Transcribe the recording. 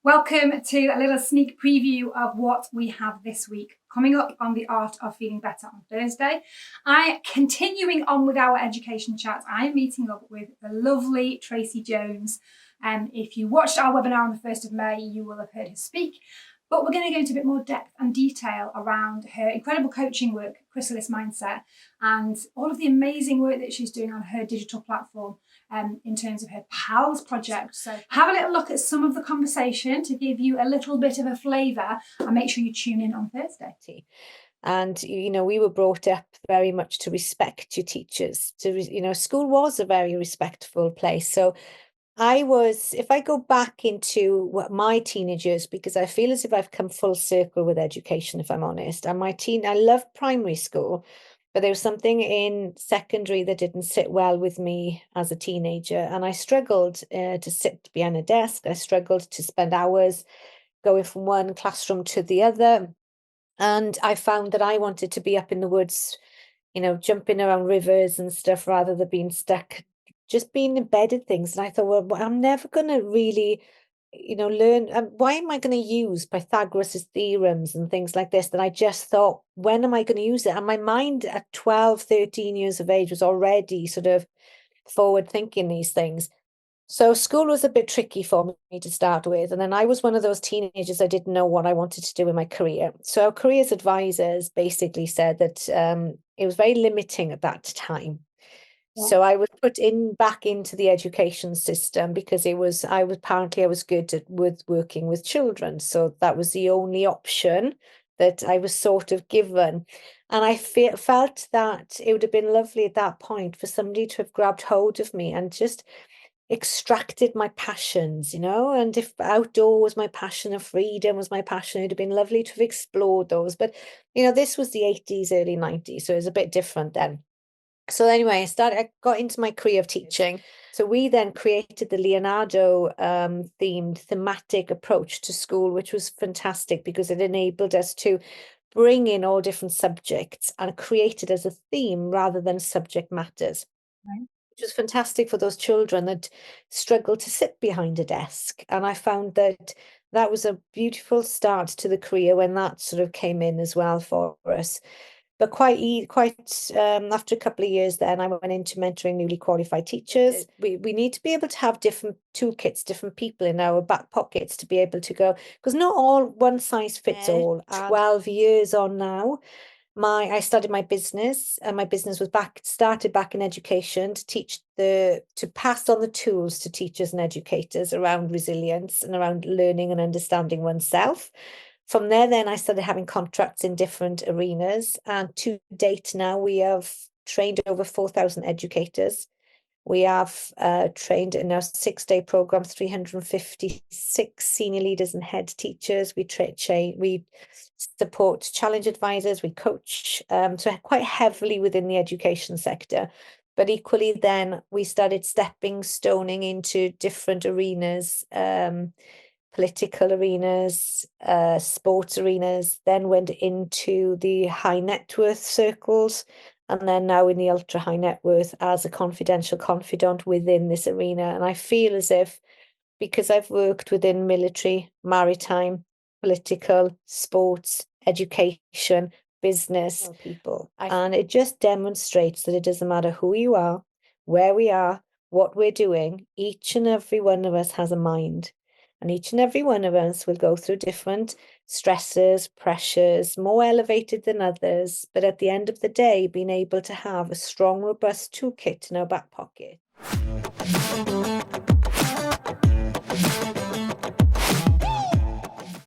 Welcome to a little sneak preview of what we have this week. Coming up on The Art of Feeling Better on Thursday, continuing on with our education chat, I am meeting up with the lovely Tracey Jones. If you watched our webinar on the 1st of May, you will have heard her speak. But we're going to go into a bit more depth and detail around her incredible coaching work, Chrysalis Mindset, and all of the amazing work that she's doing on her digital platform in terms of her PALS project. So have a little look at some of the conversation to give you a little bit of a flavour, and make sure you tune in on Thursday. And, we were brought up very much to respect your teachers. School was a very respectful place. So if I go back into what my teenage years, because I feel as if I've come full circle with education, if I'm honest. And I loved primary school, but there was something in secondary that didn't sit well with me as a teenager. And I struggled to sit behind a desk. I struggled to spend hours going from one classroom to the other. And I found that I wanted to be up in the woods, jumping around rivers and stuff rather than being stuck, just being embedded things. And I thought, well, I'm never going to really, learn. Why am I going to use Pythagoras's theorems and things like this that I just thought, when am I going to use it? And my mind at 12, 13 years of age was already sort of forward thinking these things. So school was a bit tricky for me to start with. And then I was one of those teenagers, I didn't know what I wanted to do in my career. So our careers advisors basically said that it was very limiting at that time. Yeah. So I was put back into the education system because I was good with working with children. So that was the only option that I was sort of given. And I felt that it would have been lovely at that point for somebody to have grabbed hold of me and just extracted my passions, and if outdoor was my passion, of freedom was my passion, it'd have been lovely to have explored those. But this was the 80s, early 90s, so it was a bit different then. So anyway, I got into my career of teaching. So we then created the Leonardo themed thematic approach to school, which was fantastic because it enabled us to bring in all different subjects and create it as a theme rather than subject matters. Right. Which was fantastic for those children that struggle to sit behind a desk. And I found that was a beautiful start to the career when that sort of came in as well for us. But quite after a couple of years, then I went into mentoring newly qualified teachers. We need to be able to have different toolkits, different people in our back pockets to be able to go, because not all one size fits all. 12 years on now. I started my business, and my business was started back in education to pass on the tools to teachers and educators around resilience and around learning and understanding oneself. From there, then I started having contracts in different arenas, and to date now we have trained over 4,000 educators. We have trained in our 6-day program 356 senior leaders and head teachers. We support challenge advisors. We coach, so quite heavily within the education sector. But equally, then we started stepping stoning into different arenas, political arenas, sports arenas. Then went into the high net worth circles, and then now in the ultra high net worth as a confidential confidant within this arena. And I feel as if, because I've worked within military, maritime, political, sports, education, business, people, and it just demonstrates that it doesn't matter who you are, where we are, what we're doing, each and every one of us has a mind. And each and every one of us will go through different stresses, pressures, more elevated than others. But at the end of the day, being able to have a strong, robust toolkit in our back pocket.